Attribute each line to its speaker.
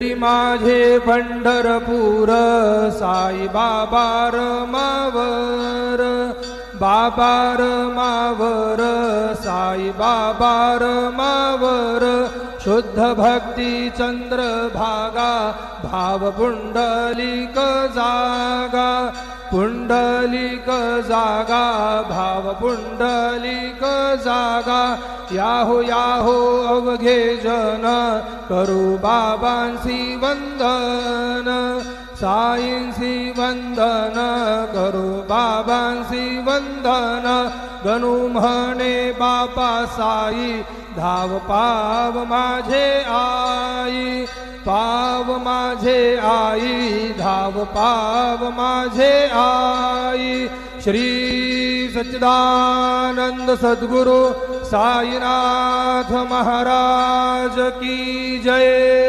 Speaker 1: माझे पंढरपूर साई बाबा रमावर, बाबा रमावर, साई बाबा रमावर, शुद्ध भक्ती चंद्रभागा, भाव पुंडलिक जागा, पुंडलिक जागा, भाव पुंडलिक जागा, याहो याहो अवघे जन, करू बाबांसी वंदन, साईंसी वंदन, करू बाबांसी वंदन, गणू म्हणे बापा साई, धाव पाव माझे आई, पाव माझे आई, धाव पाव माझे आई। श्री सच्चिदानंद सद्गुरु साईनाथ महाराज की जय।